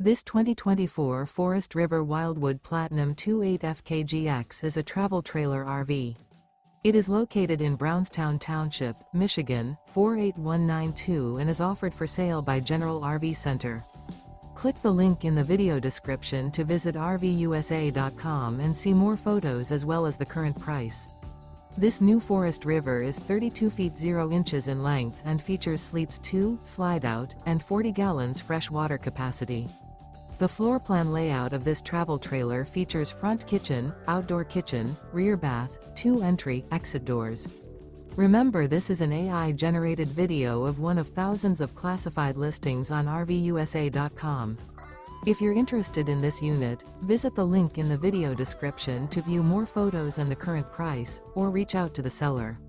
This 2024 Forest River Wildwood Platinum 28 FKGX is a travel trailer RV. It is located in Brownstown Township, Michigan, 48192 and is offered for sale by General RV Center. Click the link in the video description to visit RVUSA.com and see more photos as well as the current price. This new Forest River is 32 feet 0 inches in length and features sleeps 2, Slideout, and 40 gallons fresh water capacity. The floor plan layout of this travel trailer features front kitchen, outdoor kitchen, rear bath, 2 entry/exit doors. Remember, this is an AI-generated video of one of thousands of classified listings on RVUSA.com. If you're interested in this unit, visit the link in the video description to view more photos and the current price, or reach out to the seller.